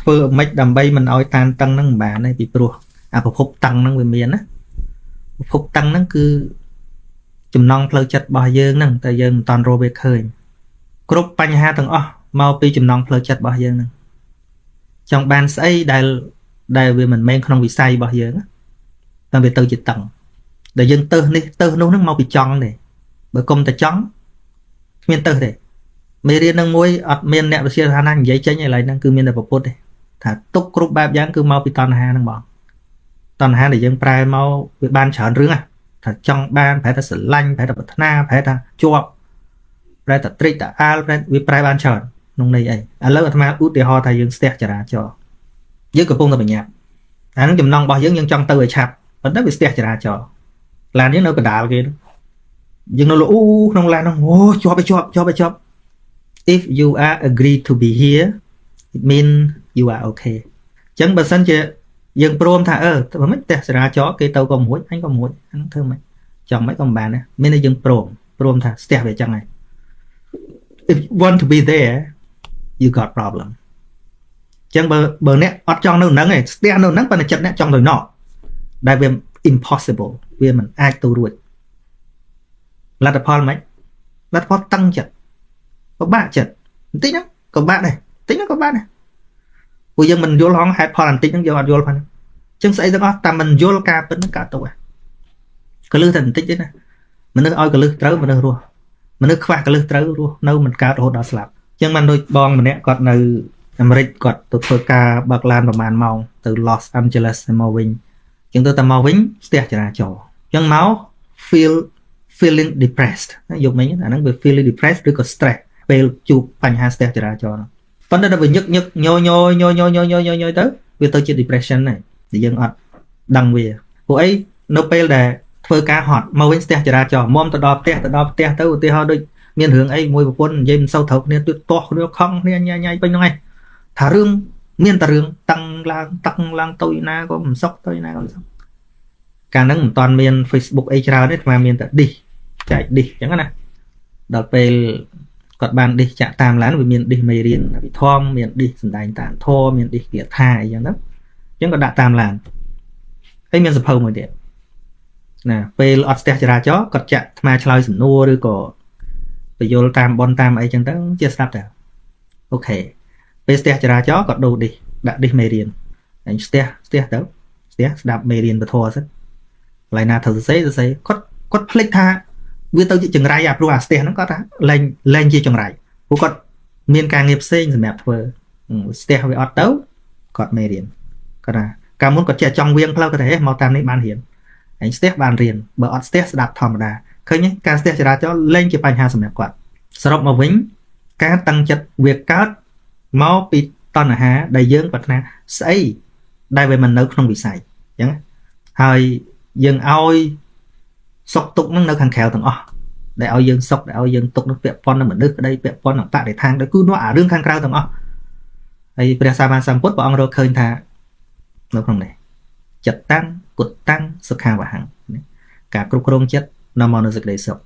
ធ្វើមិនដើម្បីមិនឲ្យតានតឹងហ្នឹងមិនបានទេពីព្រោះអាប្រភពតឹងហ្នឹងវាមានណាប្រភពតឹងហ្នឹងគឺចំណងផ្លូវចិត្តរបស់យើងហ្នឹងតែយើងមិនតាន់រកវាឃើញគ្រប់បញ្ហាទាំងអស់មកពីចំណងផ្លូវចិត្តរបស់យើងហ្នឹងចង់បានស្អីដែលវាមិនមែនក្នុងវិស័យរបស់យើងតែវាទៅជាតឹងដែលយើងទៅនេះទៅនោះហ្នឹងមកពីចង់ទេបើគុំតែចង់គ្មានទៅទេមេរៀននឹងមួយអត់មានអ្នកវិទ្យាសាស្ត្រណានិយាយចេញឥឡូវហ្នឹងគឺមានតែប្រពុតទេថាទុកគ្រប់បែបយ៉ាងគឺមកពីតណ្ហាហ្នឹងបងតណ្ហាដែលយើងប្រែមកវាបានច្រើនរឿងថាចង់បានប្រែថាស្រឡាញ់ប្រែថាប្រាថ្នាប្រែថាជាប់ប្រែថាត្រិចតាអាលប្រែវាប្រែបានច្រើនក្នុងន័យអីឥឡូវអាត្មាឧទាហរណ៍ថាយើងស្ទះចរាចរណ៍យើងកំពុងតែបញ្ញាប់អាហ្នឹងចំណងរបស់យើងចង់ទៅឲ្យឆាប់ប៉ុន្តែវាស្ទះចរាចរណ៍ឡានយើងនៅកណ្ដាលគេយើងនៅអូក្នុងឡានហ្នឹងអូជាប់ if you are agree to be here it mean you are okay អញ្ចឹងបើសិនជាយើងព្រមថាធ្វើម៉េចផ្ទះចរាចរណ៍គេទៅក៏មួយអញក៏មួយអាហ្នឹងធ្វើម៉េចចង់មិនក៏មិនបានដែរមានតែយើងព្រមថាស្ទះវាអញ្ចឹងហើយ if you want to be there you got problem អញ្ចឹងបើអ្នកអត់ចង់នៅហ្នឹងឯងស្ទះនៅហ្នឹងប៉ុន្តែចិត្តអ្នកចង់ទៅណោះដែលវា impossible វាមិនអាចទៅរួចលទ្ធផលមិនលទ្ធផលតឹងចិត្តពិបាកចិត្តបន្តិចហ្នឹងក៏បាក់ដែរបន្តិចហ្នឹងក៏បាក់ដែរពួកយើងមិនយល់ហងហេតុផលបន្តិចហ្នឹងយើងអត់យល់ផងអញ្ចឹងស្អីទាំងអស់តែមិនយល់ការពិតហ្នឹងកើតទុកហ្នឹងកលឹះតែបន្តិចទេណាមនុស្សឲ្យកលឹះត្រូវមនុស្សរស់មនុស្សខ្វះកលឹះត្រូវរស់នៅមិនកើតរហូតដល់ស្លាប់អញ្ចឹងបានដូចបងម្នាក់គាត់នៅអាមេរិកគាត់ទៅធ្វើការបើកឡានប្រហែលម៉ោងទៅ Los Angeles មកវិញអញ្ចឹងទៅតែមកវិញស្ទះចរាចរណ៍អញ្ចឹងមក feeling depressed យកមិញអាហ្នឹងវា feeling depressed ឬក៏ stress ពេលជួបបញ្ហាស្ទះចរាចរណ៍ប៉ុន្តែដល់វាញឹកញយទៅវាទៅជា depression ហើយដែលយើងអត់ដឹងវាពួកអីនៅពេលដែលធ្វើការហត់មកវិញស្ទះចរាចរណ៍មុំទៅដល់ផ្ទះទៅឧទាហរណ៍ដូចមានរឿងអីមួយប្រពន្ធនិយាយមិនសូវត្រូវគ្នាទៀតទាស់គ្នាខំគ្នាញ៉ៃពេញហ្នឹងឯងថារឿងមានតែរឿងតឹងឡើងទៅណាក៏មិនសុខទៅណាក៏មិនសុខកាលហ្នឹងមិនតាន់មាន Facebook អីច្រើនទេអាមានតែ dish ចែក dish អញ្ចឹងណាដល់ពេលគាត់បាន dish ចាក់តាមឡានវាមាន dish មេរៀនអភិធម្មមាន dish សំដែងតាមធម៌មាន dish គាថាអីចឹងទៅអញ្ចឹងក៏ដាក់តាមឡានហើយមានសភៅមួយទៀតណាពេលអត់ស្ទះចរាចរណ៍គាត់ចាក់ថ្មឆ្លើយសំណួរឬក៏បញ្យលតាមបនតាមអីចឹងទៅជាស្ដាប់ទៅអូខេពេលស្ទះចរាចរណ៍គាត់ដូរ dish ដាក់ dish មេរៀនហើយស្ទះទៅស្ដាប់មេរៀនពធសិនឡើយណាត្រូវសរសេរគាត់ភ្លេចថាវាទៅជាចង្រៃព្រោះអាស្ទះហ្នឹងគាត់ថាលែងជាចង្រៃព្រោះគាត់មានការងារផ្សេងសម្រាប់ធ្វើស្ទះវាអត់ទៅគាត់មេរៀនគាត់ថាកាលមុនគាត់ចេះចង់វៀងផ្លូវគាត់ថាមកតាមនេះបានរៀនហើយស្ទះបានរៀនបើអត់ស្ទះស្ដាប់ធម្មតាឃើញទេការស្ទះចរាចរណ៍លែងជាបញ្ហាសម្រាប់គាត់សរុបមកវិញការតាំងចិត្តវាកើតមកពីតណ្ហាដែលយើងប្រាថ្នាស្អីដែលវាមិននៅក្នុងវិស័យអញ្ចឹងហើយយើងឲ្យសុខទុក្ខនឹងនៅខាងក្រៅទាំងអស់ដែលឲ្យយើងសុខដែលឲ្យយើងទុក្ខនឹងពាក់ព័ន្ធនឹងមនុស្សក្តីពាក់ព័ន្ធនឹងបរិស្ថានដោយគឺនោះអារឿងខាងក្រៅទាំងអស់ហើយព្រះសម្មាសម្ពុទ្ធព្រះអង្គរកឃើញថានៅក្នុងនេះចិត្តតាំងគុតតាំងសុខាវហੰការគ្រប់គ្រងចិត្តនាំមកនូវសេចក្តីសុខ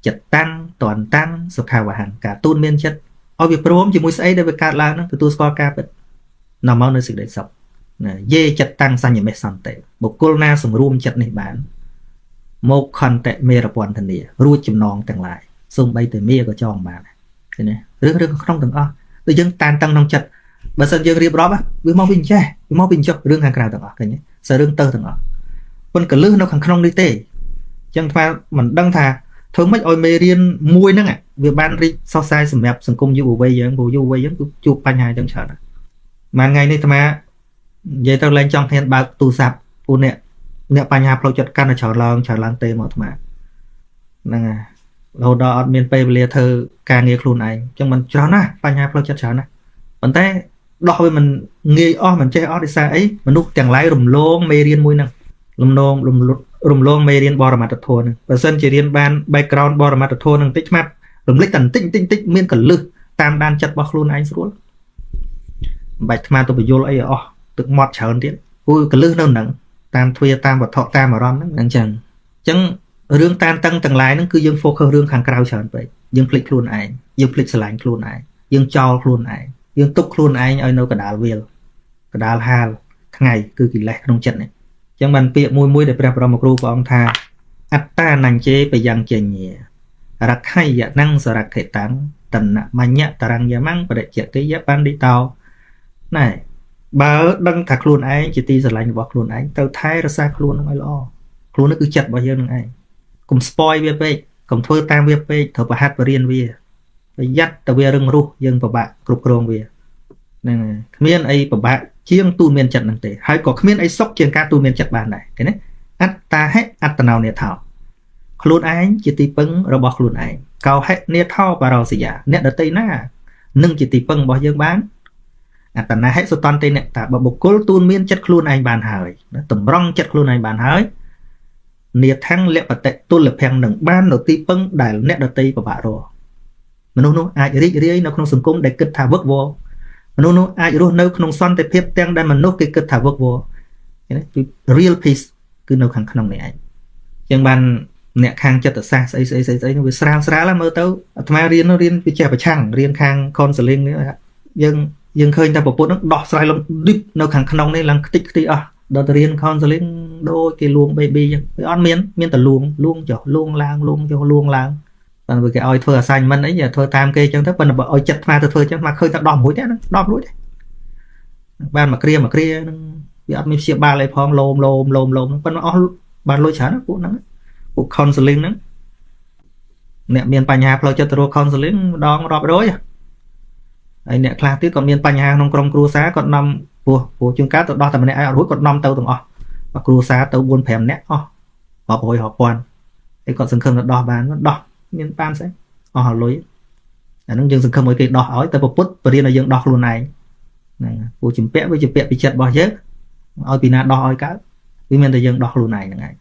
ចិត្តតាំងតន់តាំងសុខាវហੰការទូនមានចិត្តឲ្យវាព្រមជាមួយស្អីដែលវាកើតឡើងនឹងទទួលស្គាល់ការពិតនាំមកនូវសេចក្តីសុខយេចិត្តតាំងសញ្ញមេសន្តិបុគ្គលណាសម្រួមចិត្តនេះបានមកខន្តិមេរពន្ធនារួចចំណងទាំងឡាយសូម្បីតែមាក៏ចងបានឃើញទេរឿងក្នុងទាំងអស់ដូចយើងតានតឹងក្នុងចិត្តបើសិនយើងរៀបរាប់វាមកពីចេះវាមកពីចុះរឿងខាងក្រៅទាំងអស់ឃើញទេសើរឿងទៅទាំងអស់ប៉ុន្តែកលឹះនៅខាងក្នុងនេះទេអញ្ចឹងថាមិនដឹងថាធ្វើម៉េចឲ្យមេរៀនមួយហ្នឹងវាបានរីកសុសសាយសម្រាប់សង្គមយុវវ័យយើងព្រោះយុវវ័យយើងគឺជួបបញ្ហាចឹងច្រើនមួយថ្ងៃនេះអាត្មានិយាយទៅឡើងចង់ធានបើកទូរស័ព្ទពូអ្នកបញ្ហាផ្លូវចិត្តកាន់តែច្រើនឡើងទេមកអាត្មាហ្នឹងហើយរហូតដល់អត់មានពេលវេលាធ្វើការងារខ្លួនឯងអញ្ចឹងមិនច្រើនណាស់បញ្ហាផ្លូវចិត្តច្រើនណាស់ប៉ុន្តែដោះវាមិនងាយអស់មិនចេះអស់ដោយសារអីមនុស្សទាំងឡាយរំលងមេរៀនមួយហ្នឹងរំលងមេរៀនបរមត្ថធម៌ហ្នឹងបើសិនជារៀនបាន background បរមត្ថធម៌ហ្នឹងតិចឆ្មាត់រំលេចតែបន្តិចមានកលឹះតាមដានចិត្តរបស់ខ្លួនឯងស្រួលមិនបាច់អាត្មាទៅបញ្យល់អីអស់ទឹកមាត់ច្រើនទៀតព្រោះកលឹះនៅហ្នឹងតាមទ្វាតាមវត្ថុតាមអារម្មណ៍ហ្នឹងអញ្ចឹងរឿងតានតឹងទាំងឡាយហ្នឹងគឺយើង focus រឿងខាងក្រៅច្រើនពេកយើងភ្លេចខ្លួនឯងយើងភ្លេចស្រឡាញ់ខ្លួនឯងយើងចោលខ្លួនឯងយើងទុកខ្លួនឯងឲ្យនៅកណ្ដាលវាល កដាលហាលថ្ងៃគឺកិលេសក្នុងចិត្តនេះអញ្ចឹងបានពាក្យមួយដែលព្រះបរមគ្រូព្រះអង្គថាអត្តានញ្ញេបយ៉ាងចេញារក្ខយណੰសរក្ខេតាំងតនមញ្ញតរញ្ញមੰបរិជ្ជតិយបណ្ឌិតោណែបើដឹងថាខ្លួនឯងជាទីស្រឡាញ់របស់ខ្លួនឯងត្រូវថែរក្សាខ្លួននឹងឲ្យល្អខ្លួននេះគឺចិត្តរបស់យើងនឹងឯងកុំស្ពយវាពេកកុំធ្វើតាមវាពេកត្រូវប្រហាត់បរៀនវាប្រយ័ត្នតែវារឹងរូសយើងពិបាកគ្រប់គ្រងវាហ្នឹងហើយគ្មានអីពិបាកជាងទូនមានចិត្តហ្នឹងទេហើយក៏គ្មានអីសុខជាងការទូនមានចិត្តបានដែរឃើញទេអត្តាហិអត្តនោនេថោខ្លួនឯងជាទីពឹងរបស់ខ្លួនឯងកោហិនេថោបរោសយាអ្នកដតីណានឹងជាទីពឹងរបស់យើងបានអត្តនាហិសុតន្តិអ្នកតាបុគ្គលទូនមានចិត្តខ្លួនឯងបានហើយតម្រង់ចិត្តខ្លួនឯងបានហើយនេថាំងលបតិទុលភ័ងនឹងបាននៅទីពឹងដែលអ្នកដតីពិបាករកមនុស្សនោះអាចរីករាយនៅក្នុងសង្គមដែលគិតថាវឹកវរមនុស្សនោះអាចរស់នៅក្នុងសន្តិភាពទាំងដែលមនុស្សគេគិតថាវឹកវរឃើញទេ real peace គឺនៅខាងក្នុងនេះឯងចឹងបានអ្នកខាងចិត្តសាស្ត្រស្អីនោះវាស្រាលហើយមើលទៅអាត្មារៀនវិជ្ជាប្រឆាំងរៀនខាង counseling នេះយើងឃើញតែប្រពន្ធនឹងដោះស្រាយលំ deep នៅខាងក្នុងនេះឡើងខ្ទេចខ្ទីអស់ដល់ទៅរៀន counseling ដូចគេលួង baby ចឹងវាអត់មានតែលួងចុះលួងឡើងលួងចុះលួងឡើងតែគេឲ្យធ្វើ assignment អីធ្វើតាមគេចឹងទៅប៉ុន្តែបើឲ្យចិត្តថ្មទៅធ្វើចឹងមកឃើញតែដោះរួចទេហ្នឹងដោះរួចទេបានមកគ្រាហ្នឹងវាអត់មានព្យាបាលអីផងលោមប៉ុន្តែអស់បានលុយច្រើនពួកហ្នឹងពួក counseling ហ្នឹងអ្នកមានបញ្ហាផ្លូវចិត្តទៅរក counseling ម្ដងរាប់រយហើយអ្នកខ្លះទៀតក៏មានបញ្ហាក្នុងក្រុមគ្រួសារគាត់នាំព្រោះជួនកាលទៅដោះតែម្នាក់ឯងអត់រួចគាត់នាំទៅទាំងអស់បើគ្រួសារទៅ 4-5 នាក់អស់រាប់រយរាប់ពាន់ហើយគាត់សង្ឃឹមថាដោះបានគាត់ដោះមានបានស្អីអស់លុយអាហ្នឹងយើងសង្ឃឹមឲ្យគេដោះឲ្យតែពុទ្ធបរៀនឲ្យយើងដោះខ្លួនឯងហ្នឹងពូជំពាក់វាជាពាក់ពីចិត្តរបស់យើងឲ្យពីណាដោះឲ្យកើតវាមានតែយើងដោះខ្លួនឯងហ្នឹងឯង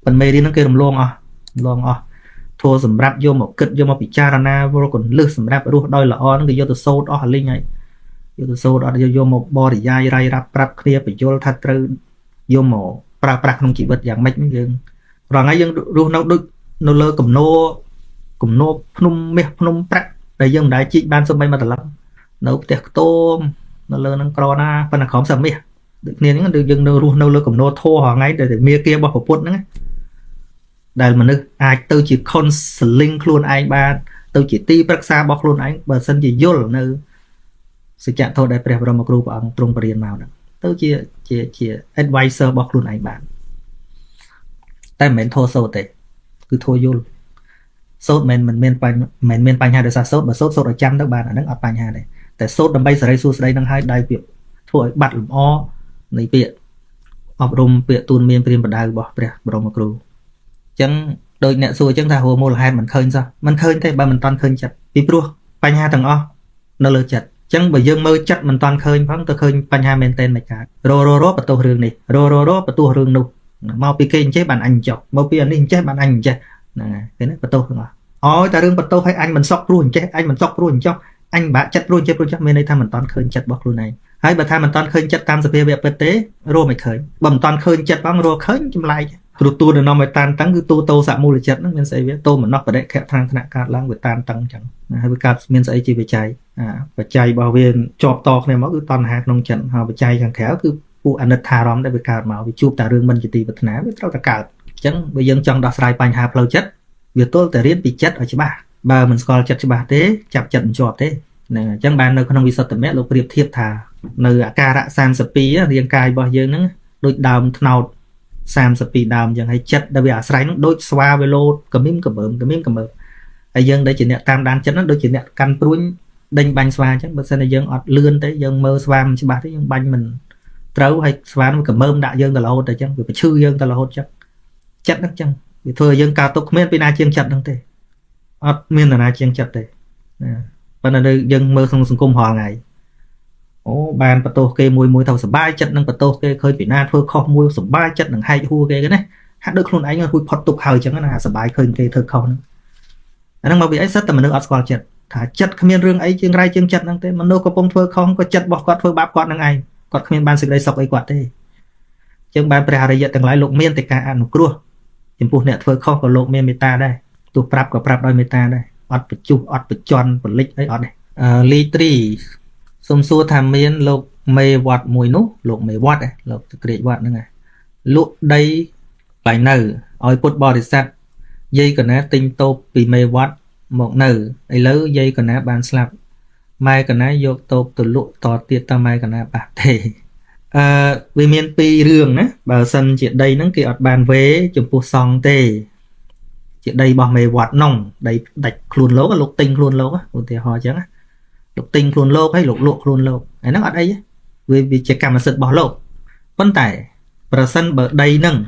ប៉ុន្តែមេរៀនហ្នឹងគេរំលងអស់ធัวសម្រាប់យកមកគិតយកមកពិចារណាវល់កលឹះសម្រាប់រស់ដោយល្អហ្នឹងគេយកទៅសូត្រអស់លីងហើយយកទៅសូត្រអត់យកមកបរិយាយរាយរាប់ប្រាប់គ្នាបញ្យល់ថាត្រូវយកមកប្រើប្រាស់ក្នុងជីវិតយ៉ាងម៉េចយើងរាល់ថ្ងៃយើងរស់នៅដូចនៅលើគំនោភ្នំមាសភ្នំប្រាក់ដែលយើងមិនដែលជីកបានសូម្បីមួយតឡឹងនៅផ្ទះខ្ទមនៅលើនឹងក្រណាប៉ុន្តែក្រោមសមាសដូចគ្នាហ្នឹងដូចយើងនៅរស់នៅលើគំនោធัวរាល់ថ្ងៃដែលមាគារបស់ពុទ្ធហ្នឹងដែលមនុស្សអាចទៅជា counseling ខ្លួនឯងបានទៅជាទីប្រឹក្សារបស់ខ្លួនឯងបើសិនជាយល់នៅសច្ចធម៌ដែលព្រះបរមគ្រូព្រះអង្គទ្រង់បរៀនមកហ្នឹងទៅជា advisor របស់ខ្លួនឯងបានតែមិនមែនធម៌សូត្រទេគឺធម៌យល់សូត្រមិនមានបញ្ហាដោយសារសូត្របើសូត្រឲ្យចាំទៅបានអាហ្នឹងអត់បញ្ហាទេតែសូត្រដើម្បីសេរីសួស្តីនឹងឲ្យដៃពាក្យធ្វើឲ្យបាត់លំអនៃពាក្យអប់រំពាក្យទូនមានព្រានបដៅរបស់ព្រះបរមគ្រូចឹងដូចអ្នកសួរចឹងថាហួរមូលហេតុមិនឃើញសោះមិនឃើញទេបើមិនតាន់ឃើញចិត្តពីព្រោះបញ្ហាទាំងអស់នៅលើចិត្តចឹងបើយើងមើលចិត្តមិនតាន់ឃើញផងទៅឃើញបញ្ហាមែនតែនមិនកើតរបន្ទោសរឿងនេះរបន្ទោសរឿងនោះមកពីគេអញ្ចេះបានអញចុះមកពីអានេះអញ្ចេះបានអញអញ្ចេះហ្នឹងហើយឃើញទេបន្ទោសទាំងអស់ឲ្យតែរឿងបន្ទោសឲ្យអញមិនសក់ព្រោះអញ្ចេះអញមិនសក់ព្រោះអញ្ចោះអញបាក់ចិត្តព្រោះអញ្ចេះមានន័យថាមិនតាន់ឃើញចិត្តរបស់ខ្លួនឯងហើយបើថាមិនតាន់ឃើញចិត្តតាមសភាវៈពិតទេរកមិនឃើញបើមិនតាន់ឃើញចិត្តផងរកឃើញចម្លែកព្រោះតួនៅនាំឲ្យតានតឹងគឺតោសមូលចិត្តហ្នឹងមានស្អីវាតោមណោះបដិខៈឋានថ្នាក់កើតឡើងវាតានតឹងអញ្ចឹងហើយវាកើតមានស្អីជាបច្ច័យបច្ច័យរបស់វាជាប់តគ្នាមកគឺតណ្ហាក្នុងចិត្តហើយបច្ច័យខាងក្រៅគឺពួកអនិច្ចារម្មណ៍ដែលវាកើតមកវាជួបតែរឿងមិនជាទីប្រាថ្នាវាត្រូវតែកើតអញ្ចឹងបើយើងចង់ដោះស្រាយបញ្ហាផ្លូវចិត្តវាទល់តែរៀនពីចិត្តឲ្យច្បាស់បើមិនស្គាល់ចិត្តច្បាស់ទេចាប់ចិត្តមិនជាប់ទេហ្នឹងអញ្ចឹងបាននៅក្នុងវិសុទ្ធិមគ្គលោកប្រៀបធៀបថានៅអាការៈ32រាងកាយរបស់យើងហ្នឹងដូចដើមត្នោត32ដើមអញ្ចឹងហើយចិត្តដែលវាអាស្រ័យហ្នឹងដូចស្វាវាលោតកមីមកំមើមហើយយើងដែលជាអ្នកតាមដានចិត្តហ្នឹងដូចជាអ្នកកាន់ព្រួញដេញបាញ់ស្វាអញ្ចឹងបើសិនតែយើងអត់លឿនទេយើងមើលស្វាមិនច្បាស់ទេយើងបាញ់មិនត្រូវហើយស្វាវាកំមើមដាក់យើងទៅរហូតតែអញ្ចឹងវាប្រឈឺយើងទៅរហូតចឹងចិត្តហ្នឹងអញ្ចឹងវាធ្វើឲ្យយើងកើតទុកគ្មានពីណាជាងចិត្តហ្នឹងទេអត់មាននរណាជាងចិត្តទេប៉ុន្តែយើងមើលក្នុងសង្គមរាល់ថ្ងៃអូបានបន្ទោសគេមួយទៅសុបាយចិត្តនឹងបន្ទោសគេឃើញពីណាធ្វើខុសមួយសុបាយចិត្តនឹងហែកហួរគេណាហាក់ដូចខ្លួនឯងរួចផុតទុកហើយអញ្ចឹងណាសុបាយឃើញគេធ្វើខុសហ្នឹងអាហ្នឹងមកពីអីសិតតែមនុស្សអត់ស្គាល់ចិត្តថាចិត្តគ្មានរឿងអីជាងរៃជាងចិត្តហ្នឹងទេមនុស្សកំពុងធ្វើខុសក៏ចិត្តរបស់គាត់ធ្វើបាបគាត់នឹងឯងគាត់គ្មានបានសេចក្តីសុខអីគាត់ទេអញ្ចឹងបានព្រះអរិយទាំងឡាយលោកមានតែការអនុគ្រោះចំពោះអ្នកធ្វើខុសក៏លោកមានមេត្តាដែរទោះប្រាប់ក៏ប្រាប់ដោយមេត្តាដែរអត់បញ្ជុះអត់បញ្ជន់បលិចអីអត់ទេលីត្រីសុំសួរថាមានលោក mê vọt mùi nút lục mê vọt ấy lục kriệt vọt nữa này lục đây lại nở oi put body set dây còn á tinh tô bị mê vọt một nở ấy lớn dây còn á bàn slap mai còn á vô tô từ lục to tiệt ta mai còn á bạc thể vì miền pi rường á bà sân chuyện đây nó kia bàn vế chụp phụ song tê chuyện đây bỏ mê vọt nòng đây đạch luôn lố lục tinh luôn lố á thì họ chẳng á lục tinh luôn lô hay lục lục luôn lô ấy nó ở đây vì chỉ cầm sự bỏ lô vấn tải và sân bờ đây nâng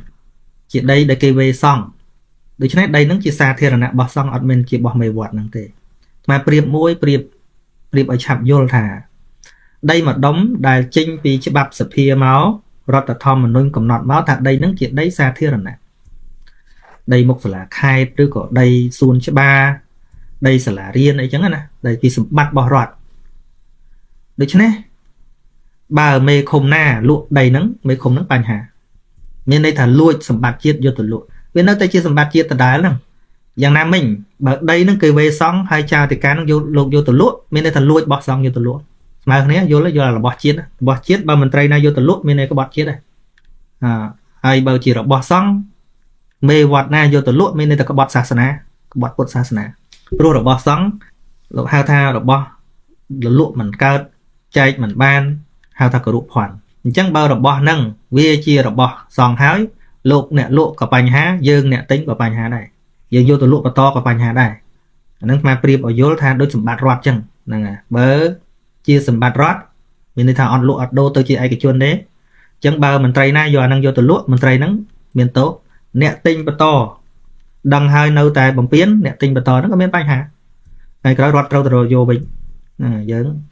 chỉ đây để kê về xong được cho nên đây nó chỉ xa thì là nè bỏ xong ở mình chỉ bỏ mày vọt năng tệ mà priệp mũi priệp ở chạm vô thả đây mà đóng đài chinh vì chế bạp sập hia máu rót là thom mà nuôi cầm nọt máu thật đây nó chỉ đấy xa thì là nè đây một là khai trước có đây xuân chế ba đây sẽ là riêng ấy chẳng nè đây thì sự bắt bỏ rọt được chứ nè bà mê không na lụa đầy nắng mê không nắng bành hả nên đây thà lùi sầm bạt chiết vô từ lụa bên đó tay chia sầm bạt chiết từ đá lắm dạng nam mình bà đây nó cười về xong hai cha thì cá nó vô lụa vô từ lụa bên đây thà lùi bỏ xong vô từ lụa mà cái này vô là bỏ chiết bà mình tray na vô từ lụa bên này có bỏ chiết đây hay bà chỉ là bỏ xong mê vọt na vô từ lụa bên đây ta có bỏ sát na rồi là bỏ xong lụa hai tha là bỏ lụa mình cao chạy mình ban hao ta có đủ hoàn chẳng bao là bỏ nâng vi chia là bỏ sòng hái lụa nè lụa có bánh há dương nè tính có bánh há này dương vô từ lụa to có bánh há này nâng mà priệp ở vô tha đối sầm bát rót chăng nè bớ chia sầm bát rót mình đi thà on lụa đô tôi chỉ ai cái chuôn đấy chẳng bao mình tray na giờ nâng vô từ lụa mình tray nâng miền tố nè tinh to đằng hai nâu tài bấm biến nè tinh to nó có miếng bánh há này cái rót trâu rồi vô bình dương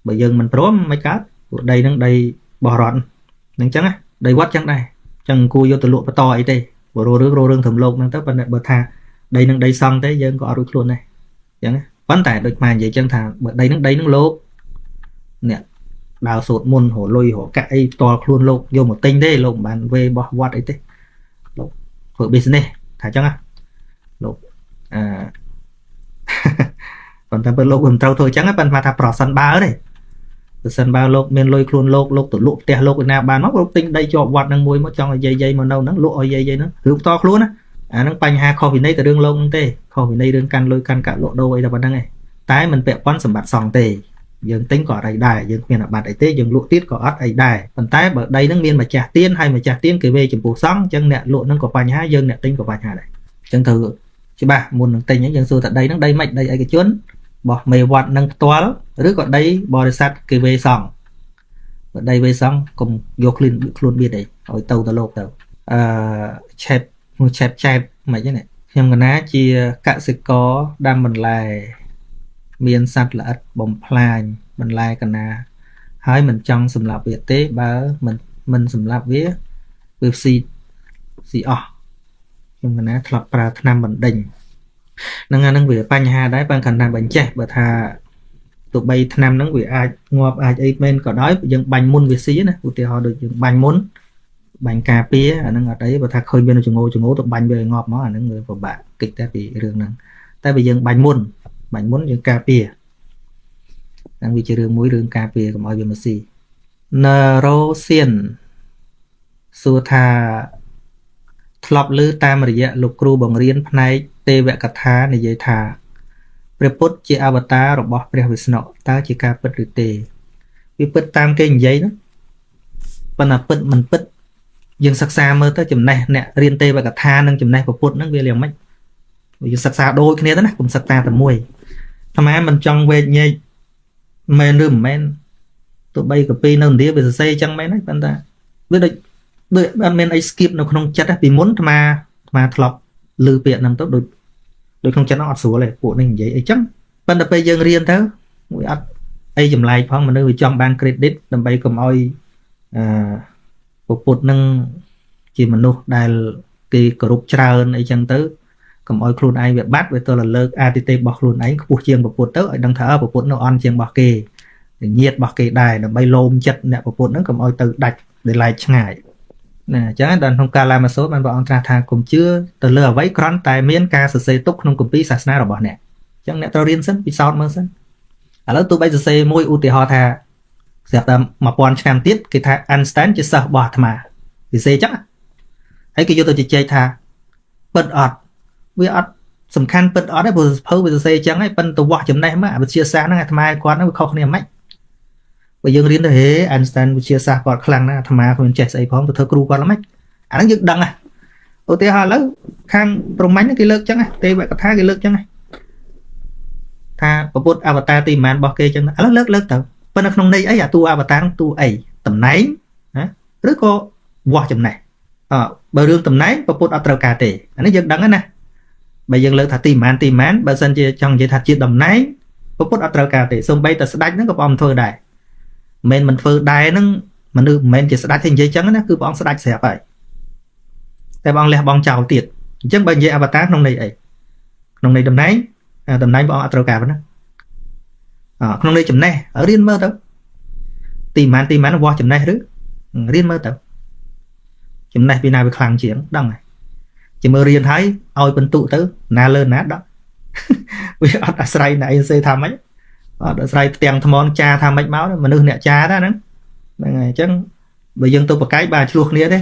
bởi dân mình pro mấy cá đây nó đây bò rọn nên chẳng á đây quát chẳng đây chẳng cua vô từ lụa to ấy đây bò rô rương thầm lộn năng tới bên này bờ tha đây nó đây xong thế dân có đôi luôn này chẳng vấn tải được màn vậy chân thà đây nó lốp nè đào sụt môn hổ lôi hổ cãi to luôn lộn vô một tinh đây lộn bàn về bò quát ấy thế lộn hội business thả chẳng á lộn còn ta bên lộn bầm trâu thôi chẳng á bên mà thà pro sân ba ở đây sân ba lộc men lôi khuôn lộc tụi lục tè lộc nào bàn móc lục tinh đây cho quạt năng môi mất trong là dây mà đâu nó lụa dây nó hướng to luôn á nó banh ha kho vì đây từ đường lông tê kho vì đây đường căn lôi căn cả lộ đâu ấy là bạn đang này tái mình vẽ quán sầm bạt sòng tê dừng tính cỏ đầy đài dừng miền là bạt ấy tê dừng lụa tiết cỏ ớt ấy đài còn tái bờ đây nó miền mà trả tiền hay mà trả tiền kể về chừng bù sóng chân nè lụa nó có banh ha dừng nè tính của banh ha này chân thử chứ ba muốn tinh những dân xưa tại đây nó đây mạch đây ấy cái chuyến bỏ mề vọt nâng toa rứa còn đây bò sát cái về xong ở đây về xong cùng vô luôn biết đấy ở tàu tàu lộc tàu chẹp mấy cái này em còn ná chia cả sự có đang mình lại miền sạt là bồng plan mình lại còn na hai mình trong sầm lạp việt tế ba mình sầm lạp vía với si em còn ná thọp ra năm mình đình năng về bánh hà đấy ban khả năng bánh chè bởi thà tụi bay năm năng về ai ngọt ai ấy bên có đói dân bánh môn về xí này thì họ được bánh môn bánh cà phê ở năng ở đấy và thà khơi bên trường ngô tụi bánh về ngọt nó là những người của bạn kịch ta bị đường năng tại vì dân bánh môn những cà phê đang bị chơi đường muối đường cà phê của mọi người mà xí Nerosian xua thà thọp lư tam rồi dạ lục cru bằng riêng này tê vẹn cát thá này dây thà Prepot chỉ avatar rồi bỏ Previsno ta chỉ cả bật được tê vì bật tam cái giấy đó và là bật mình bật dừng sắc xa mơ tới chùm này nè riêng tê vẹn cát thá nâng chùm này Prepot nó về liền mất vì sắc xa đôi cái này đó nè cùng sắc xa tầm mùi thầm ai mình trong về nhây men rừng men tụi bay của pi nâng đĩa về xây chẳng mấy nói bạn ta biết được đợi bạn men ấy skip nó không chắc vì muốn mà thọp lư viện nằm tốt đôi không chắc nó ọt số này của mình vậy ấy chắc ban đầu bây giờ riêng thế mũi ắt ấy chùm lại phong mà nơi trong ban credit đầm bay cầm oi một nâng chỉ mà nô đài cái group trao ấy chẳng tới cầm oi khuôn ai việc bắt với tôi là lơ att bọc luôn ấy buộc chiêng bọc tới ở đằng thở bọc nó on chiêng bọc kề nhiệt bọc kề đài đầm bay lôm chật nè bọc nó cầm oi từ đạch để lại ngại nè chắc đàn không ca làm mà số bạn bọn tra thà cũng chưa từ lừa váy con tài miễn ca sờ xây túc không cùng pi sạt na rồi bọn nè chẳng nè tao riêng sân bị sọt mơ sân ở đó tụi bây giờ xây môi u thì họ thà ស្រាប់តែ1000ឆ្នាំទៀតគេថា Einstein ជាសិស្សរបស់អាត្មាពិសេសចឹងហើយគេយកទៅជជែកថាពិតអត់វាអត់សំខាន់ពិតអត់ទេព្រោះសភៅវាសរសេរចឹងហើយប៉ុន្តែវាស់ចំណេះមកវិទ្យាសាស្ត្រហ្នឹងអាត្មាគាត់ហ្នឹងវាខុសគ្នាមិនបើយើងរៀនទៅហេ Einstein វិទ្យាសាស្ត្រគាត់ខ្លាំងណាស់អាត្មាគ្មានចេះស្អីផងទៅធ្វើគ្រូគាត់ល្មិចអាហ្នឹងយើងដឹងហ่ะឧទាហរណ៍ឥឡូវខាងព្រហ្មញ្ញគេលើកចឹងទេវកថាគេលើកចឹងថាពុទ្ធអវតារទីប្រមាណរបស់គេចឹងឥឡូវលើកទៅប៉ុន្តែក្នុងន័យអីអាតួអវតារតួអីតំណែងណាឬក៏វាស់ចំណេះបើរឿងតំណែងពុទ្ធអត់ត្រូវការទេអានេះយើងដឹងណាបើយើងលើកថាទីប្រមាណបើសិនជាចង់និយាយថាជាតំណែងពុទ្ធអត់ត្រូវការទេសូម្បីតែស្ដេចហ្នឹងក៏ព្រះអង្គធ្វើដែរមិនធ្វើដែរហ្នឹងមនុស្សមិនមែនជាស្ដេចទេនិយាយចឹងណាគឺព្រះអង្គស្ដេចស្រាប់ហើយតែព្រះអង្គលះបង់ចោលទៀតអញ្ចឹងបើនិយាយអវតារក្នុងន័យអីក្នុងន័យតំណែងព្រះអង្គអត់ត្រូវការប៉ុណ្ណាក្នុងន័យចំណេះរៀនមើលទៅទីប្រមាណវាស់ចំណេះឬរៀនមើលទៅចំណេះពីណាវាខ្លាំងជាងដឹងហើយជាមើលរៀនហើយឲ្យបន្ទុទៅណាលើណាដល់វាអត់អាស្រ័យណាអីសេថាម៉េចអត់អាស្រ័យផ្ទាំងថ្មចាថាម៉េចមកមនុស្សអ្នកចាដែរហ្នឹងហើយអញ្ចឹងបើយើងទៅប្រកែកបានឆ្លោះគ្នាទេ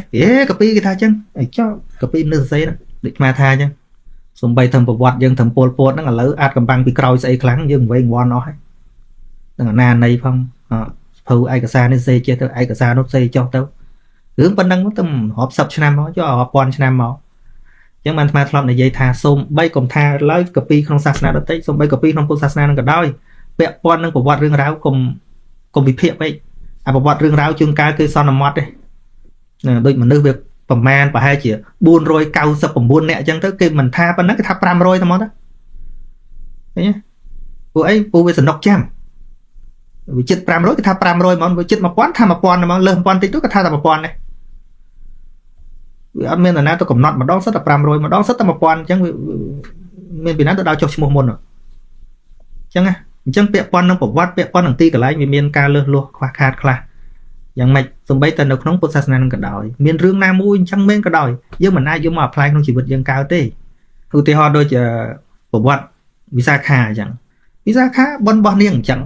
កាពីគេថាអញ្ចឹងអីចុះកាពីមនុស្សសរសេរហ្នឹងដូចស្មាថាអញ្ចឹងសំបីធ្វើប្រវត្តិយើងធ្វើពលពតហ្នឹងឥឡូវអាចកំបាំងពីក្រោយស្អីខ្លាំងយើងវែងវាន់អស់ហើយនឹងអាណានៃផងភៅឯកសារនេះសេចេះទៅឯកសារនោះសេចុះទៅរឿងប៉ុណ្ណឹងទៅរាប់សិបឆ្នាំមកចុះរាប់ពាន់ឆ្នាំមកអញ្ចឹងបានអាត្មាធ្លាប់និយាយថាសូមបីកុំថាឡើយកពីក្នុងសាសនាដទៃសូមបីកពីក្នុងពុទ្ធសាសនានឹងក៏ដោយពាក់ព័ន្ធនឹងប្រវត្តិរឿងរ៉ាវកុំវិភាគពេកអាប្រវត្តិរឿងរ៉ាវជួនកាលគឺសន្មត់ទេដូចមនុស្សវាប្រមាណប្រហែលជា499នាក់អញ្ចឹងទៅគេមិនថាប៉ុណ្ណឹងគេថា500តែមកទៅឃើញទេពួកអីពួកវាសនុកចាំវាចិត្ត500គេថា500ហ្មងវាចិត្ត1000ថា1000ហ្មងលើស1000តិចទៅគេថាតែ1000ដែរវាអត់មាននរណាទៅកំណត់ម្ដងសិតតែ500ម្ដងសិតតែ1000អញ្ចឹងវាមានពីណាទៅដល់ចុះឈ្មោះមុនអញ្ចឹងពាក់ព័ន្ធនឹងប្រវត្តិពាក់ព័ន្ធនឹងទីកន្លែងវាមានការលើសលួសខ្វះខាតខ្លះយ៉ាងម៉េចសំបីតែនៅក្នុងពុទ្ធសាសនានឹងក៏ដោយមានរឿងណាមួយអញ្ចឹងមែនក៏ដោយយើងមិនអាចយកមក apply ក្នុងជីវិតយើងកើតទេឧទាហរណ៍ដូចប្រវត្តិវិសាខាអញ្ចឹងវិសាខាបនរបស់នាងអញ្ចឹង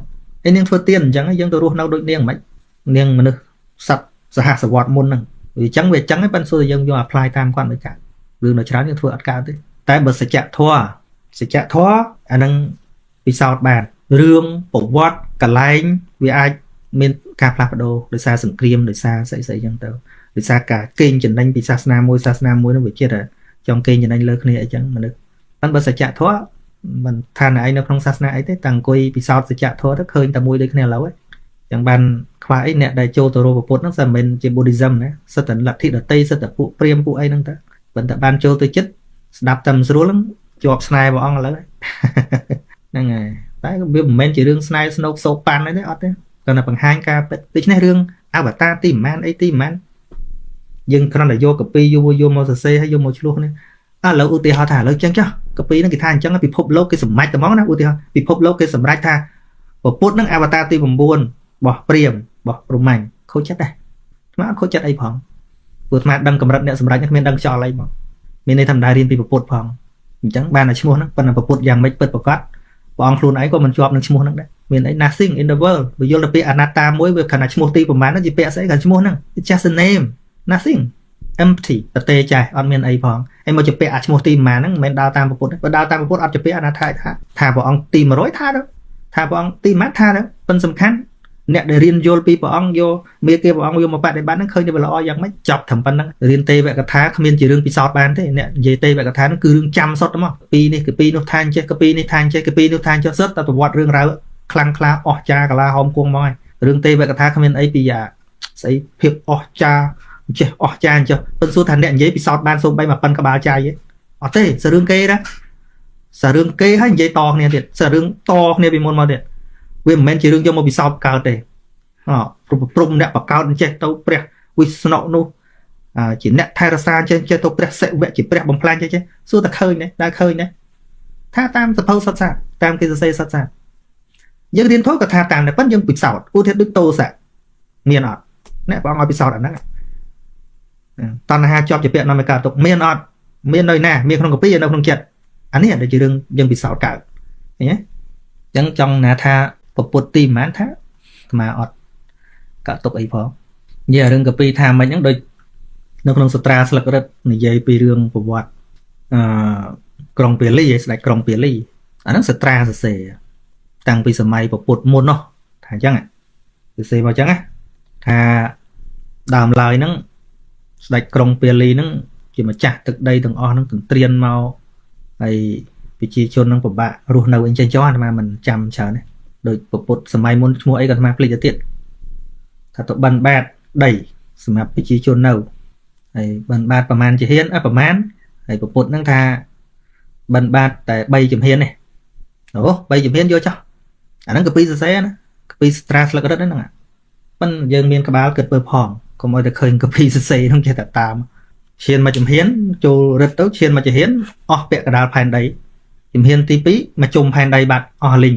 ហើយនាងធ្វើទៀនអញ្ចឹងយើងទៅរស់នៅដូចនាងមិននាងមនុស្សសត្វសហសវត្តមុនហ្នឹងវាអញ្ចឹងហើយប៉ុន្តែសួរយើងយក apply តាមគាត់មិនកើតរឿងនៅច្រើនយើងធ្វើអត់កើតទេតែបើសច្ចធម៌អានឹងពិសោធន៍បានរឿងប្រវត្តិកលែងវាអាចមានការផ្លាស់ប្ដូរដោយសារសង្គ្រាមដោយសារស្អីអញ្ចឹងទៅដោយសារការកេងចំណេញពីសាសនាមួយនោះវាចិត្តចង់កេងចំណេញលើគ្នាអីចឹងមនុស្សប៉ុន្តែបើសច្ចធម៌មិនថាណែឯងនៅក្នុងសាសនាអីទេតាំងអង្គុយពិសោធន៍សច្ចធម៌ទៅឃើញតែមួយដូចគ្នាឥឡូវចឹងបានខ្វះអីអ្នកដែលចូលទៅរកពុទ្ធហ្នឹងសិនមិនជា Buddhism ណាសិតតែលទ្ធិដតីសិតតែពួកព្រាហ្មណ៍ពួកអីហ្នឹងទៅប៉ុន្តែបានចូលទៅចិត្តស្ដាប់តែមិនស្រួលហ្នឹងជាប់ស្នេហ៍ព្រះអង្គឥឡូវហ្នឹងហើយតែវាមិនមែនជារឿងស្នេហ៍ស្នូកសោកប៉ាន់អីទេអត់ទេគ្រាន់តែបង្ហាញការពិតដូច្នេះរឿងអវតារទីប្រមាណអីទីប្រមាណយើងគ្រាន់តែយកកាពីយកមកសរសេរហើយយកមកឆ្លោះនេះឥឡូវឧទាហរណ៍ថាឥឡូវចឹងចុះកាពីហ្នឹងគេថាអញ្ចឹងពិភពលោកគេសម្រេចតែហ្មងណាឧទាហរណ៍ពិភពលោកគេសម្រេចថាពុទ្ធហ្នឹងអវតារទី9របស់ព្រាហ្មណ៍របស់ព្រហ្មញ្ញខូចចិត្តដែរស្មាខូចចិត្តអីផងព្រោះស្មាដឹងកម្រិតអ្នកសម្រេចគ្មានដឹងខ្យល់អីមកមានន័យថាមិនដែររៀនពីពុទ្ធផងអញ្ចឹងបានតែឈ្មោះហ្នឹងប៉ុន្តែពុទ្ធយ៉ាងម៉េចពិតប្រាកដព្រះអង្គខ្លួនឯងក៏មិនជាប់នឹងឈ្មោះហ្នឹងដែរមានអី nothing in the world បើយល់ទៅពីអនត្តាមួយវាខណៈឈ្មោះទីប្រមាណហ្នឹងជាពាក្យស្អីក៏ឈ្មោះហ្នឹង it's just a name nothing empty ប្រទេចាស់អត់មានអីផងហើយមកជាពាក្យអាឈ្មោះទីប្រមាណហ្នឹងមិនមែនដើរតាមពុទ្ធទេបើដើរតាមពុទ្ធអត់ជាពាក្យអនត្តាថាព្រះអង្គទី100ថាទៅថាព្រះអង្គទីម៉ាត់ថាទៅប៉ុន្តែសំខាន់អ្នកដែលរៀនយល់ពីព្រះអង្គយកមេគាព្រះអង្គយកមកបដិបត្តិហ្នឹងឃើញវាល្អយ៉ាងម៉េចចប់ត្រឹមប៉ុណ្្នឹងរៀនទេវកថាគ្មានជារឿងពិសោធន៍បានទេអ្នកនិយាយទេវកថាហ្នឹងគឺរឿងចាំសុទ្ធហ្មងពីនេះគឺពីនោះថាអញ្ចេះគឺពីនេះថាអញ្ចេះគឺពីនោះថាអញ្ចេះសុទ្ធតែប្រវត្តិរឿងរ៉ាវខ្លាំងក្លាអស្ចារ្យកលាហោមគង់មកហើយរឿងទេវកថាគ្មានអីពីស្អីភាពអស្ចារ្យអញ្ចេះអស្ចារ្យអញ្ចេះប៉ុន្តែសួរថាអ្នកនិយាយពិសោធន៍បានសូម្បីមកប៉ិនក្បាលចាយទេអត់ទេសរឿងគេណាសាររឿងគេហើយនិយាយតគ្នាទៀតសាររឿងតគ្នាពីមុនមកទៀតវាមិនមែនជារឿងយកមកពិសោធន៍កើតទេព្រមអ្នកបកោតអញ្ចេះទៅព្រះវិស្ណុនោះជាអ្នកថែរក្សាអញ្ចេះទៅព្រះសិវៈជាព្រះបំផ្លាញអញ្ចេះសួរតែឃើញទេដែលឃើញទេថាតាមសភៅសុទ្ធសាធតាមគេសរសេរសុទ្ធសាធយើងរៀនធម៌ក៏ថាតាមតែប៉ុន្តែយើងពិសោធន៍ឧទាហរណ៍ដូចតោសៈមានអត់អ្នកបងឲ្យពិសោធន៍អាហ្នឹងតណ្ហាជាប់ជាពាក្យនាំឲ្យកើតទុកមានអត់មាននៅណាមានក្នុងកាពីនៅក្នុងចិត្តអានេះដែលជារឿងយើងពិសោធន៍កើតឃើញទេអញ្ចឹងចង់ណាថាពុទ្ធទីប្រហែលថាអាត្មាអត់ cả tục ấy phó giờ rừng cà phê tham mấy những đôi nó không stra sạc rất này dây pi rương của vọt còng bể ly lại còng bể ly nó stra sẽ tăng pi sầm mai của bột môn nó thằng chăng ạ sẽ vào chăng á thà đàm lời nó lại còng bể ly nó chỉ mà chặt từ đây từng o nó từng triền màu hay bị chi chôn nó của bạn ruột nào anh chơi chó mà mình chăm chờ này đôi bột sầm mai môn mua ấy còn mà plei tiệnถ้าตกบันบาดได้สำหรับพิจิชนเนาไอ้บันบาดประมาณจะเฮียนประมาณไอ้ปปุดนั่งทาบันบาดแต่ใบจุ่มเฮียนเนี่ยโอ้ใบจุ่มเฮียนเยอะจ้ะอันนั้นก็ปีเซ่นะปีสตราสแล้วก็ได้นั่นอ่ะมันยังมีกระบาลเกิดเปิดผ่องก็ไม่ได้เคยกับปีเซ่ต้องเจตตามเชียนมาจุ่มเฮียนจูรัดโต๊ะเชียนมาจะเฮียนอ๋อเปะกระดาษภายในจุ่มเฮียนตีปีมาจุ่มภายในบัดอ๋อลิง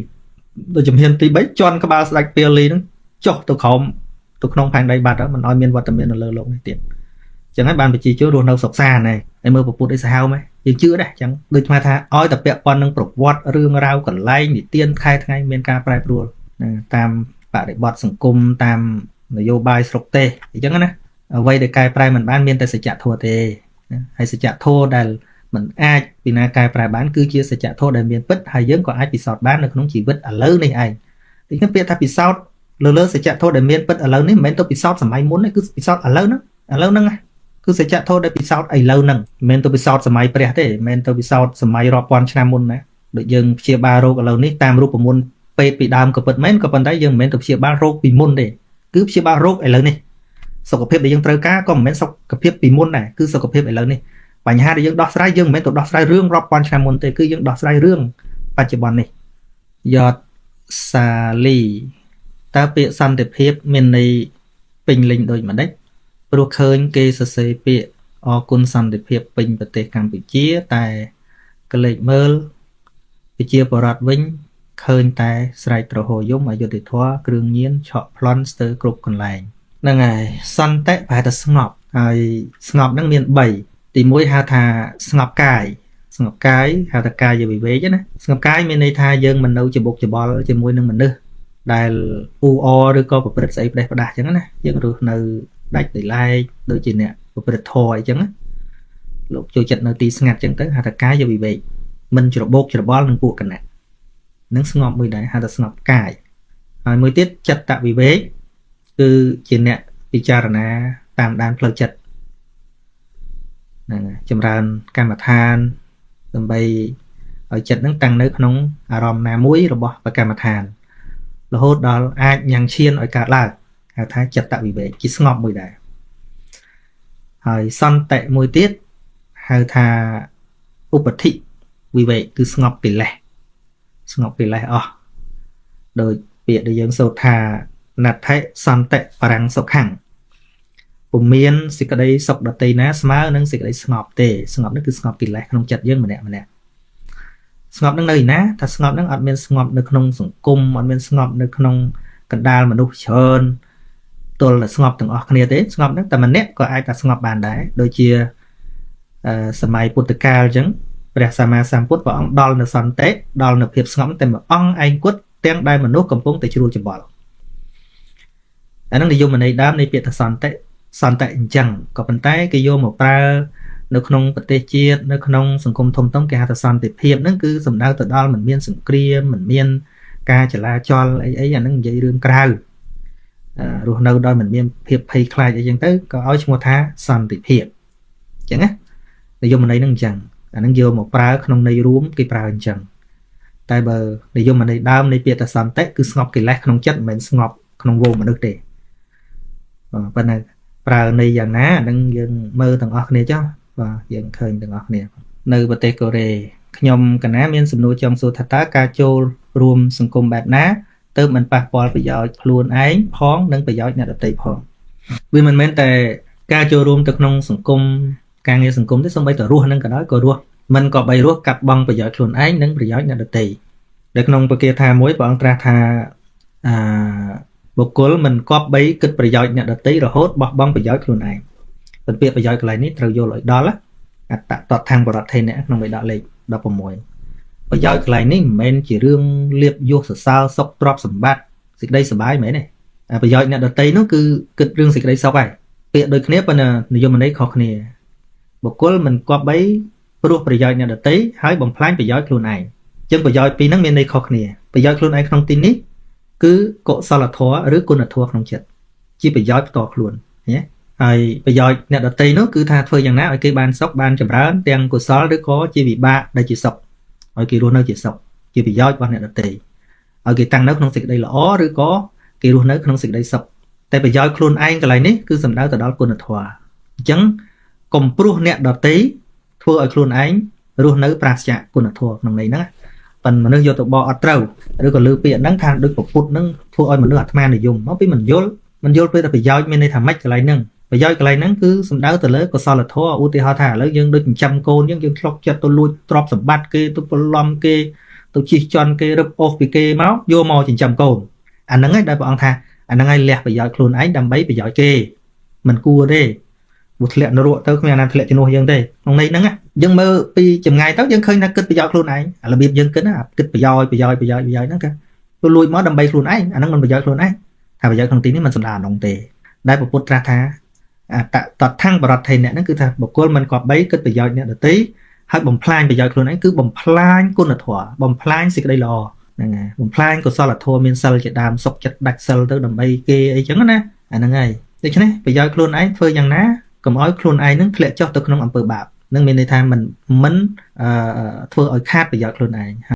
โดยจุ่มเฮียนตีใบจอนกระบาลสไลด์เปียลีนั่งจ่อตัวเขาตัวน้องภายในบัตรมันอ้อยเมียนวัดแต่เมียนเลอลงนี่เตียนจังให้บานไปจีเจ้าโดนเราสกซาnàyไอ้เมื่อปปุได้สาวไหมยังchưaได้จังโดยมาท่าอ้อยแต่เปียปอนนึงปลุกวัดเรื่องราวกันไล่นี่เตียนใครทั้งไงเมียนการแปรปรวนตามปะเด็กบอดสังคมตามนโยบายสกเตจังนะเอาไว้เด็กกายแปรเหมือนบ้านเมียนแต่สัจจะโทษเตให้สัจจะโทษได้เหมือนไอ้ปีนากายแปรบ้านคือเชี่ยสัจจะโทษได้เมียนปิดให้เยอะกว่าไอ้ปีสอดบ้านในขนมจีวิตเลิศนี่ไอ้ที่นั่นเปียถ้าปีสอดเลอsẽ chặt thôi để miền bất ở lâu ní miền tôi bị sót sầm mai muốn đấy cứ bị sót ở lâu nâng cứ sẽ chặt thôi để bị sót ở lâu nâng miền tôi bị sót sầm mai bẹt thế miền tôi bị sót sầm mai rọp quan chna muốn đấy được dừng chia ba rô ở lâu ní tam rô của muốn pe bị đam của bật miền của bật đấy dừng miền tôi chia ba rô bị muốn để cứ chia ba rô ở lâu ní sọc phép để dừng trời cá có miền sọc phép bị muốn này cứ sọc phép ở lâu ní và nhà để dừng đọt sai dừng miền tôi đọt sai rương rọp quan chna muốn thế cứ dừng đọt sai rươngปัจจุบันนี่ยอดซาลีตาเปียสันติเพียบเมนในปิงลิงโดยมันได้ปลุกเคยเกษเสเปียออกุนสันติเพียบปิงประเทศกัมพูชีแต่กเลกเมลปิเชียปรัดวิ้งเคยแต่สไลตรโหยมอายุติทัวเครื่องเงียนเฉาะพลอนสเตอร์กรุบกันแรงนั่งไงสันเตะไปแต่สงบไอ้สงบนั่งเมียนใบตีมวยหาทาสงบกายสงบกายหาตากายอย่าไปเวชนะสงบกายมีในทายังมันเอาจะบกจะบอลจะมวยนั่งมันเด้อได้ปูอหรือก็ประพฤติใส่ประดาจังนะยังรู้ในได้ตีไล่โดยจีเนี่ยประพฤติถอยจังนะลูกโจจัดในตีสงัดจังตั้งหาตะกายจะวิเวกมันจะบกจะบอลนึงปูกันนะนั่งสงบมือได้หาตะสงบกายมือติดจัดตะวิเวกคือจีเนี่ยพิจารณาตามด้านเพลิดจัดจำรานการมาทานลำใบเอาจัดนั่งตั้งในขนมอารมณ์นามุ้ยระบบประการมาทานเราโหดดอลอายังเชียนออกาลาดหาท้ายจัดตะวิเวกคิดสงบมือได้หายซ่อนเตะมวยติดหาทาอุปธิวิเวกคือสงบปีแหละสงบปีแหละอ๋อโดยเปียดยังโซธานัดไทยซ่อนเตะปรังสกขังปุ่มเมียนสิกระไดสกดตีนะสมาร์นั่งสิกระไดสงบเตะสงบนั่นคือสงบปีแหละขนมจัดเยอะเหมือนเนี่ยสงบนั่งเลยนะถ้าสงบนั่งอัดเป็นสงบในขนมสังคมอัดเป็นสงบในขนมกระดาษมนุษย์เชิญตัวสงบถึงออกเนี่ยเด้สงบนั่งแต่มันเนี่ยก็ไอ้แต่สงบบานได้โดยเชี่ยสมัยพุทธกาลจังพระสัมมาสัมพุทธบอกดอลในสันเตะดอลในเพียบสงบแต่แบบอ่องไอ้กุดเตียงได้มนุษย์กำปงแต่ชูจะบอกอันนั้นในโยมในด้ามในเปียตสันเตะจังก็เป็นไต้ก็โยมบอกปลาในขนมประเทศจีนในขนมสังคมทมต้องแก่ตสันติเพียบนั่นคือสำนักตัวดอลเหมือนเมียนสังเกลียเหมือนเมียนการจราจรไอ้อย่างนั้นอย่างเรื่องกล่าวรู้เราดอลเหมือนเมียนเพียบภัยคลายอย่างนั้นก็เอาชมท้าสันติเพียบจังนะในโยมในนั่งจังอันนั้นโยมบอกปลาขนมในรูมกี่ปลาจังแต่เบอร์ในโยมในด้ามในเปียตสันเตคือสงบกี่แรกขนมจัดเหมือนสงบขนมโวมันนึกเตะเป็นไงปลาในอย่างนั้นนั่งยังมือต่างออกเนี่ยเจ้าvàยังเคยต่างออกเนี่ยในประเทศเกาหลีขยมกันนะมีสมนุจงสุทัตตาการโจรวมสังคมแบบนั้นเติมมันปากปอลประโยชน์ครูนไอ้พ้องนั่งประโยชน์เนี่ยดับตีพ้องวิมันเหมือนแต่การโจรวมตะนงสังคมการเงินสังคมที่สมัยต่อรุ่นนั่งกันน้อยก็รุ่นมันก็ไปรุ่นกับบังประโยชน์ครูนไอ้นั่งประโยชน์เนี่ยดับตีเด็กนงประเกียธามวยบางตราธาบุคคลมันก็ไปกิดประโยชน์เนี่ยดับตีเราโหดบังประโยชน์ครูนไอ้เป็นเปียประโยชน์อะไรนี้เราโยนเลยดอลละตัดต่อทางประวัติเนี่ยน้องไปดอลเลยดอลประมวยประโยชน์อะไรนี้มันchỉเรื่องเรียบโยสซาวซอกตรอบสมบัติสิ่งใดสบายไหมเนี่ย ប្រយោជន៍អ្នកដតីនោះគឺគិតរឿងសេចក្តីសុខហើយពាក្យដូចគ្នាប៉ុន្តែនិយមន័យខុសគ្នាបុគ្គលមិនគប្បីព្រោះប្រយោជន៍អ្នកដតីហើយបំផ្លាញប្រយោជន៍ខ្លួនឯងអញ្ចឹងប្រយោជន៍ពីរហ្នឹងមានន័យខុសគ្នាប្រយោជន៍ខ្លួនឯងក្នុងទីនេះគឺកុសលធម៌ឬគុណធម៌ក្នុងចិត្តជាប្រយោជន៍ផ្ទាល់ខ្លួនណាហើយប្រយោជន៍អ្នកដតីនោះគឺថាធ្វើយ៉ាងណាឲ្យគេបានសុខបានចម្រើនទាំងកុសលឬក៏ជាវិបាកដែលជាសុខឲ្យគេរស់នៅជាសុខជាប្រយោជន៍របស់អ្នកដតីឲ្យគេតាំងនៅក្នុងសេចក្តីល្អឬក៏គេរស់នៅក្នុងសេចក្តីសុខតែប្រយោជន៍ខ្លួនឯងកន្លែងនេះគឺសំដៅទៅដល់គុណធម៌អញ្ចឹងកុំព្រោះអ្នកដតីធ្វើឲ្យខ្លួនឯងរស់នៅប្រាសចាកគុណធម៌ក្នុងន័យហ្នឹងប៉ុន្តែមនុស្សយកទៅបកអត់ត្រូវឬក៏លើពាក្យហ្នឹងថាដូចពុទ្ធហ្នឹងធ្វើឲ្យមនុស្សអាត្មានិយមមកពីមិនយល់ពេលតែប្រយោជន៍មានន័យថាម៉េចកន្លែងហ្នឹងប្រយោជន៍កន្លែងហ្នឹងគឺសំដៅទៅលើកុសលធម៌ឧទាហរណ៍ថាឥឡូវយើងដូចចិញ្ចឹមកូនយើងធ្លាប់ចិត្តទៅលួចទ្រព្យសម្បត្តិគេទៅប្រឡំគេទៅជិះជាន់គេរឹបអូសពីគេមកយកមកចិញ្ចឹមកូនអាហ្នឹងឯងដែលព្រះអង្គថាអាហ្នឹងឯងលះប្រយោជន៍ខ្លួនឯងដើម្បីប្រយោជន៍គេមិនគួរទេព្រោះធ្លាក់នរកទៅគ្មានអាណាធ្លាក់ជំនួសយើងទេក្នុងន័យហ្នឹងយើងមើលពីចម្ងាយទៅយើងឃើញថាគិតប្រយោជន៍ខ្លួនឯងរបៀបយើងគិតណាគិតប្រយោជន៍ហ្នឹងគេទៅលួចមកដើម្បីខ្លួនឯងអាហ្នឹងមិនប្រយោជន៍ខ្លួនឯងថាប្រយោជន៍ក្នុងទីនេះមិនសំដៅអានោះទេដែលពុទ្ធត្រាស់ថាតតថੰបរតថេអ្នកហ្នឹងគឺថាបុគ្គលមិនគប្បីគិតប្រយោជន៍អ្នកដទៃហើយបំផ្លាញប្រយោជន៍ខ្លួនឯងគឺបំផ្លាញគុណធម៌បំផ្លាញសេចក្តីល្អហ្នឹងហើយបំផ្លាញកុសលធម៌មានសិលជាដើមសុខចិត្តដាច់សិលទៅដើម្បីគេអីចឹងណាអាហ្នឹងហើយដូច្នេះប្រយោជន៍ខ្លួនឯងធ្វើយ៉ាងណាកុំឲ្យខ្លួនឯងហ្នឹងធ្លាក់ចុះទៅក្នុងអំពើបាបនឹងមានន័យថាមិនធ្វើឲ្យខាតប្រយោជន៍ខ្លួនឯង